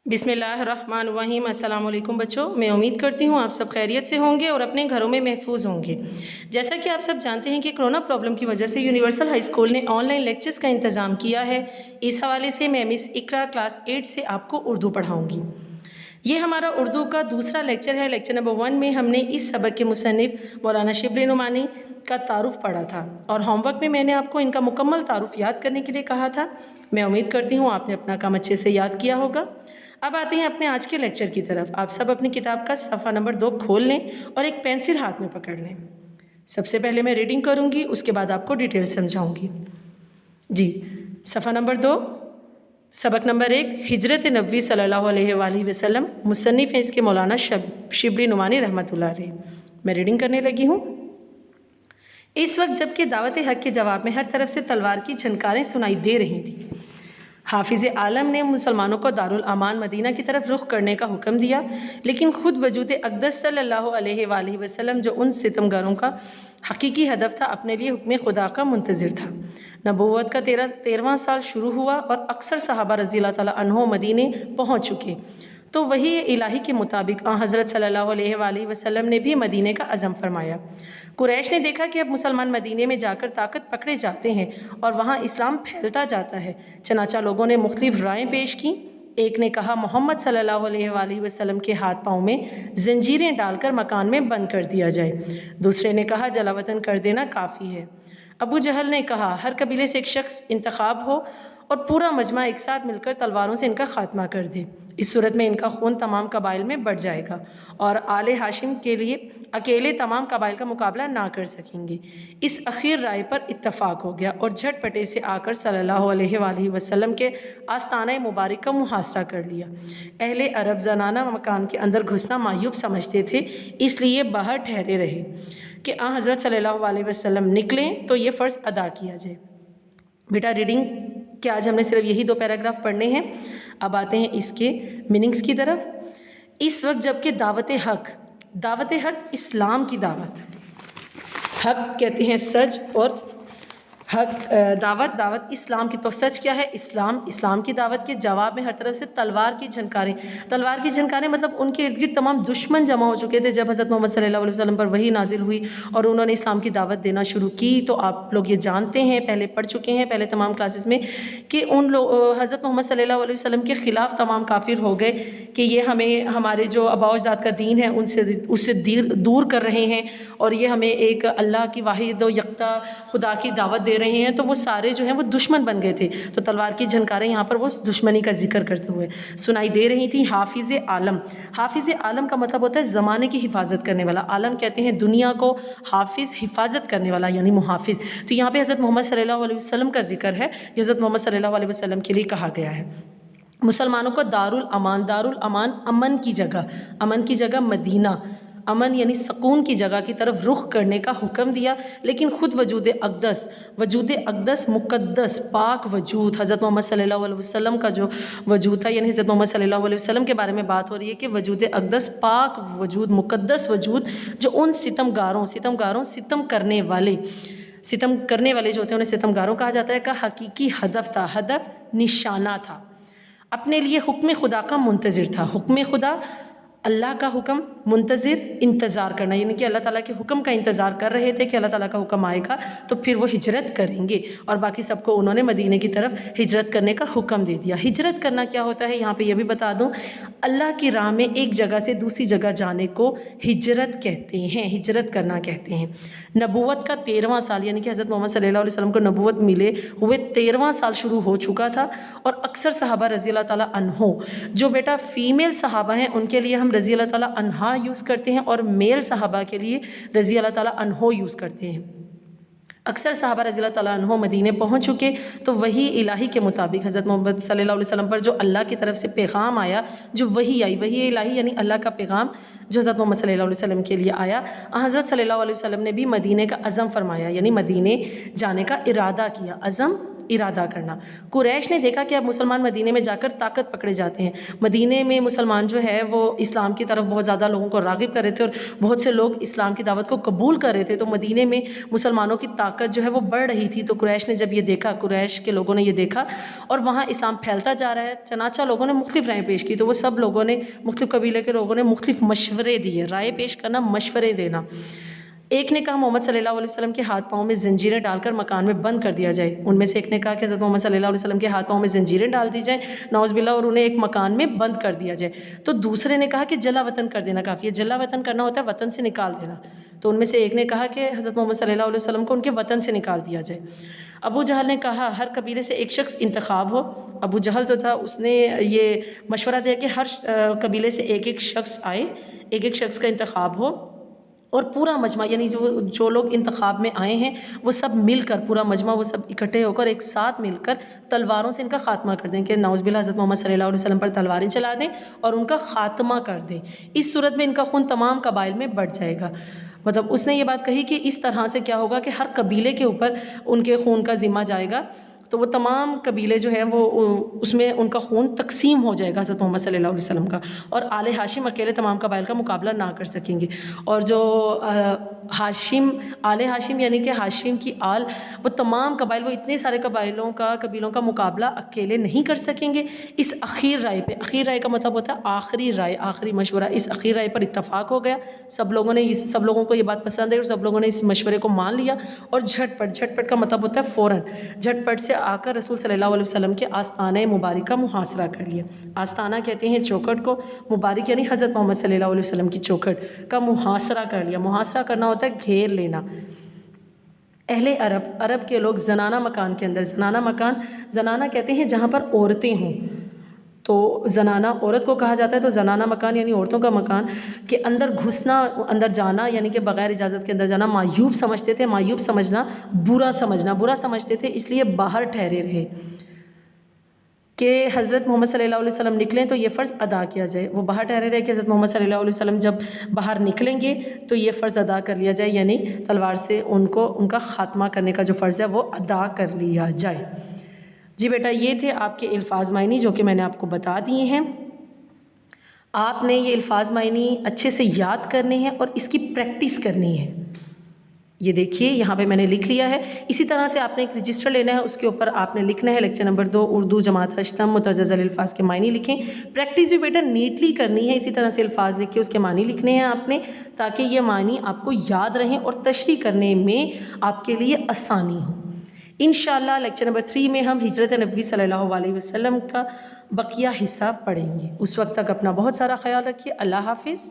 बिस्मिल्लाहिर्रहमानिर्रहीम। अस्सलाम वालेकुम बच्चों, मैं उम्मीद करती हूँ आप सब खैरियत से होंगे और अपने घरों में महफूज होंगे। जैसा कि आप सब जानते हैं कि कोरोना प्रॉब्लम की वजह से यूनिवर्सल हाई स्कूल ने ऑनलाइन लेक्चर्स का इंतज़ाम किया है। इस हवाले से मैं मिस इकरा क्लास 8 से आपको उर्दू पढ़ाऊँगी। ये हमारा उर्दू का दूसरा लेक्चर है। लेक्चर नंबर 1 में हमने इस सबक के मुसन्निफ़ मौलाना शिबली नुमानी का तारुफ पढ़ा था और होमवर्क में मैंने आपको इनका मुकम्मल तारुफ याद करने के लिए कहा था। मैं उम्मीद करती हूँ आपने अपना काम अच्छे से याद किया होगा। अब आते हैं अपने आज के लेक्चर की तरफ। आप सब अपनी किताब का सफ़ा नंबर 2 खोल लें और एक पेंसिल हाथ में पकड़ लें। सबसे पहले मैं रीडिंग करूँगी, उसके बाद आपको डिटेल समझाऊँगी। जी, सफ़ा नंबर 2, सबक नंबर 1, हिजरत नबी सल्लल्लाहु अलैहि वसल्लम। मुसन्निफ़ हैं इसके मौलाना शिबली नुमानी रहमतुल्लाह अलैह। मैं रीडिंग करने लगी हूँ। इस वक्त जबकि दावत हक़ के जवाब में हर तरफ से तलवार की झनकारें सुनाई दे रही थी, हाफिज़ आलम ने मुसलमानों को दारुल अमान मदीना की तरफ रुख करने का हुक्म दिया, लेकिन खुद वजूद अक़दस सल्लल्लाहु अलैहि वसल्लम जो उन सितमगारों का हकीकी हदफ था, अपने लिए हुक्म खुदा का मुंतज़िर था। नबूवत का 13वां साल शुरू हुआ और अक्सर सहाबा रज़ी अल्लाह तआला अन्हुम मदीने पहुँच चुके, तो वही इलाही के मुताबिक हज़रत सल्लल्लाहु अलैहि वसल्लम ने भी मदीने का अज़म फरमाया। कुरैश ने देखा कि अब मुसलमान मदीने में जाकर ताकत पकड़े जाते हैं और वहाँ इस्लाम फैलता जाता है। चनाचा लोगों ने मुख्तलिफ रायें पेश की। एक ने कहा मोहम्मद सल्लल्लाहु अलैहि वसल्लम के हाथ पाँव में जंजीरें डालकर मकान में बंद कर दिया जाए। दूसरे ने कहा जलावतन कर देना काफ़ी है। अबू जहल ने कहा हर कबीले से एक शख्स इंतखाब हो और पूरा मजमा एक साथ मिलकर तलवारों से इनका खात्मा कर दे। इस सूरत में इनका खून तमाम कबाइल में बढ़ जाएगा और आले हाशिम के लिए अकेले तमाम कबाइल का मुकाबला ना कर सकेंगे। इस अखीर राय पर इत्तफाक हो गया और झटपटे से आकर सल्लल्लाहु अलैहि वसल्लम के आस्ताना मुबारक का मुहासरा कर लिया। अहले अरब जनाना मकान के अंदर घुसना मायूब समझते थे, इसलिए बाहर ठहरे रहे कि हज़रत सल्लल्लाहु अलैहि वसल्लम निकलें तो ये फ़र्ज़ अदा किया जाए। बेटा रीडिंग कि आज हमने सिर्फ यही 2 पैराग्राफ पढ़ने हैं। अब आते हैं इसके मीनिंग्स की तरफ। इस वक्त जबकि दावत हक़ इस्लाम की दावत, हक़ कहते हैं सच और हक़ दावत इस्लाम की, तो सच क्या है? इस्लाम की दावत के जवाब में हर तरफ से तलवार की झनकारें मतलब उनके इर्द गिर्द तमाम दुश्मन जमा हो चुके थे। जब हज़रत मोहम्मद सल्लल्लाहु अलैहि वसल्लम पर वही नाजिल हुई और उन्होंने इस्लाम की दावत देना शुरू की, तो आप लोग ये जानते हैं, पहले पढ़ चुके हैं पहले तमाम क्लासेस में, कि हज़रत मोहम्मद सल्लल्लाहु अलैहि वसल्लम के ख़िलाफ़ तमाम काफिर हो गए कि ये हमें हमारे जो आबा अजदाद का दीन है उससे दूर कर रहे हैं और ये हमें एक अल्लाह की वाहिद और यकता खुदा की दावत दे रहे हैं। तो वो सारे जो हैं वो दुश्मन बन गए थे। तो तलवार की झनकारें यहाँ पर वो दुश्मनी का जिक्र करते हुए सुनाई दे रही थी। हाफिज़ आलम का मतलब होता है ज़माने की हिफाजत करने वाला। आलम कहते हैं दुनिया को, हाफिज़ हिफाजत करने वाला यानी मुहाफिज़। तो यहाँ पे हज़रत मोहम्मद सल्लल्लाहु अलैहि वसल्लम का जिक्र है, हज़रत मोहम्मद सल्लल्लाहु अलैहि वसल्लम के लिए कहा गया है। मुसलमानों को दारुल अमान अमन की जगह मदीना, अमन यानी सकून की जगह की तरफ रुख करने का हुक्म दिया, लेकिन ख़ुद वजूद अक़दस मुक़द्दस पाक वजूद हज़रत मोहम्मद सल्लल्लाहु अलैहि वसल्लम का जो वजूद था, यानी हज़रत मोहम्मद सल्लल्लाहु अलैहि वसल्लम के बारे में बात हो रही है कि वजूद अक़दस पाक वजूद मुक़द्दस वजूद जो उन सितम करने वाले जो होते हैं उन्हें सितमगारों कहा जाता है, का हकीकी हदफ था, हदफ निशाना था, अपने लिए हुक्म खुदा का मुंतज़िर था। हुक्म खुदा अल्लाह का हुक्म, मुंतज़िर इंतज़ार करना, यानी कि अल्लाह ताला के हुक्म का इंतज़ार कर रहे थे कि अल्लाह ताला का हुक्म आएगा तो फिर वो हिजरत करेंगे और बाकी सबको उन्होंने मदीने की तरफ हिजरत करने का हुक्म दे दिया। हिजरत करना क्या होता है यहाँ पे ये भी बता दूँ, अल्लाह की राह में एक जगह से दूसरी जगह जाने को हिजरत कहते हैं, हिजरत करना कहते हैं। नबूवत का 13वां साल यानी कि हज़रत मोहम्मद सल्लल्लाहु अलैहि वसल्लम को नबूवत मिले हुए 13वां साल शुरू हो चुका था और अक्सर सहाबा रज़ी अल्लाह ताला अन्हो, जो बेटा फ़ीमेल सहाबा हैं उनके लिए हम रज़ी अल्लाह ताला अन्हा यूज़ करते हैं और मेल सहाबा के लिए रज़ी अल्लाह ताला अन्हो यूज़ करते हैं। अक्सर सहाबा रज़ी अल्लाह ताला अन्हो मदीने पहुँच चुके, तो वही इलाही के मुताबिक हज़रत मोहम्मद सल्लल्लाहु अलैहि वसल्लम पर जो अल्लाह की तरफ से पैगाम आया, जो वही आई, वही इलाही यानी अल्लाह का पैगाम जो हज़रत मोहम्मद सल्लल्लाहु अलैहि वसल्लम के लिए आया, हज़रत सल्लल्लाहु अलैहि वसल्लम ने भी मदीने का अज़म फरमाया, यानी मदीने जाने का इरादा किया। अज़म ارادہ کرنا۔ قریش نے دیکھا کہ اب مسلمان مدینے میں جا کر طاقت پکڑے جاتے ہیں، مدینے میں مسلمان جو ہے وہ اسلام کی طرف بہت زیادہ لوگوں کو راغب کر رہے تھے اور بہت سے لوگ اسلام کی دعوت کو قبول کر رہے تھے، تو مدینے میں مسلمانوں کی طاقت جو ہے وہ بڑھ رہی تھی۔ تو قریش نے جب یہ دیکھا، قریش کے لوگوں نے یہ دیکھا اور وہاں اسلام پھیلتا جا رہا ہے، چنانچہ لوگوں نے مختلف رائے پیش کی، تو وہ سب لوگوں نے، مختلف قبیلے کے لوگوں نے مختلف مشورے دیے۔ رائے پیش کرنا، مشورے دینا۔ ایک نے کہا محمد صلی اللہ علیہ وسلم کے ہاتھ پاؤں میں زنجیریں ڈال کر مکان میں بند کر دیا جائے۔ ان میں سے ایک نے کہا کہ حضرت محمد صلی اللہ علیہ وسلم کے ہاتھ پاؤں میں زنجیریں ڈال دی جائیں نعوذ باللہ، اور انہیں ایک مکان میں بند کر دیا جائے۔ تو دوسرے نے کہا کہ جلا وطن کر دینا کافی ہے، جلا وطن کرنا ہوتا ہے وطن سے نکال دینا۔ تو ان میں سے ایک نے کہا کہ حضرت محمد صلی اللہ علیہ وسلم کو ان کے وطن سے نکال دیا جائے۔ ابو جہل نے کہا ہر قبیلے سے ایک شخص انتخاب ہو۔ ابو جہل تو تھا، اس نے یہ مشورہ دیا کہ ہر قبیلے سے ایک ایک شخص آئے، ایک ایک شخص کا انتخاب ہو، اور پورا مجمع یعنی جو لوگ انتخاب میں آئے ہیں وہ سب مل کر، پورا مجمع وہ سب اکٹھے ہو کر ایک ساتھ مل کر تلواروں سے ان کا خاتمہ کر دیں، کہ نعوذ باللہ حضرت محمد صلی اللہ علیہ وسلم پر تلواریں چلا دیں اور ان کا خاتمہ کر دیں۔ اس صورت میں ان کا خون تمام قبائل میں بڑھ جائے گا۔ مطلب اس نے یہ بات کہی کہ اس طرح سے کیا ہوگا کہ ہر قبیلے کے اوپر ان کے خون کا ذمہ جائے گا، تو وہ تمام قبیلے جو ہے وہ اس میں ان کا خون تقسیم ہو جائے گا حضرت محمد صلی اللہ علیہ وسلم کا، اور آل ہاشم اکیلے تمام قبائل کا مقابلہ نہ کر سکیں گے۔ اور جو ہاشم، آل ہاشم یعنی کہ ہاشم کی آل، وہ تمام قبائل، وہ اتنے سارے قبیلوں کا مقابلہ اکیلے نہیں کر سکیں گے۔ اس اخیر رائے پہ، اخیر رائے کا مطلب ہوتا ہے آخری رائے، آخری مشورہ، اس اخیر رائے پر اتفاق ہو گیا۔ سب لوگوں کو یہ بات پسند ہے اور سب لوگوں نے اس مشورے کو مان لیا، اور جھٹ پٹ کا مطلب ہوتا ہے فوراً، جھٹ پٹ سے آ کر رسول صلی اللہ علیہ وسلم کے آستانہ مبارک کا محاصرہ کر لیا۔ آستانہ کہتے ہیں چوکھٹ کو، مبارک یعنی حضرت محمد صلی اللہ علیہ وسلم کی چوکھٹ کا محاصرہ کر لیا۔ محاصرہ کرنا ہوتا ہے گھیر لینا۔ اہل عرب کے لوگ زنانہ مکان کے اندر، زنانہ کہتے ہیں جہاں پر عورتیں ہوں، تو زنانہ عورت کو کہا جاتا ہے، تو زنانہ مکان یعنی عورتوں کا مکان کے اندر گھسنا، اندر جانا یعنی کہ بغیر اجازت کے اندر جانا معیوب سمجھتے تھے۔ معیوب سمجھنا، برا سمجھتے تھے، اس لیے باہر ٹھہرے رہے کہ حضرت محمد صلی اللہ علیہ وسلم نکلیں تو یہ فرض ادا کیا جائے۔ وہ باہر ٹھہرے رہے کہ حضرت محمد صلی اللہ علیہ وسلم جب باہر نکلیں گے تو یہ فرض ادا کر لیا جائے، یعنی تلوار سے ان کا خاتمہ کرنے کا جو فرض ہے وہ ادا کر لیا جائے۔ جی بیٹا، یہ تھے آپ کے الفاظ معنی جو کہ میں نے آپ کو بتا دیے ہیں۔ آپ نے یہ الفاظ معنی اچھے سے یاد کرنے ہیں اور اس کی پریکٹس کرنی ہے۔ یہ دیکھیے یہاں پہ میں نے لکھ لیا ہے۔ اسی طرح سے آپ نے ایک رجسٹر لینا ہے، اس کے اوپر آپ نے لکھنا ہے لیکچر نمبر 2 اردو جماعت ہشتم مترجز الفاظ کے معنی لکھیں۔ پریکٹس بھی بیٹا نیٹلی کرنی ہے، اسی طرح سے الفاظ لکھ کے اس کے معنی لکھنے ہیں آپ نے، تاکہ یہ معنی آپ کو یاد رہیں اور تشریح کرنے میں آپ کے لیے آسانی ہو۔ انشاءاللہ لیکچر نمبر 3 میں ہم ہجرت نبوی صلی اللہ علیہ وسلم کا بقیہ حصہ پڑھیں گے۔ اس وقت تک اپنا بہت سارا خیال رکھیے۔ اللہ حافظ۔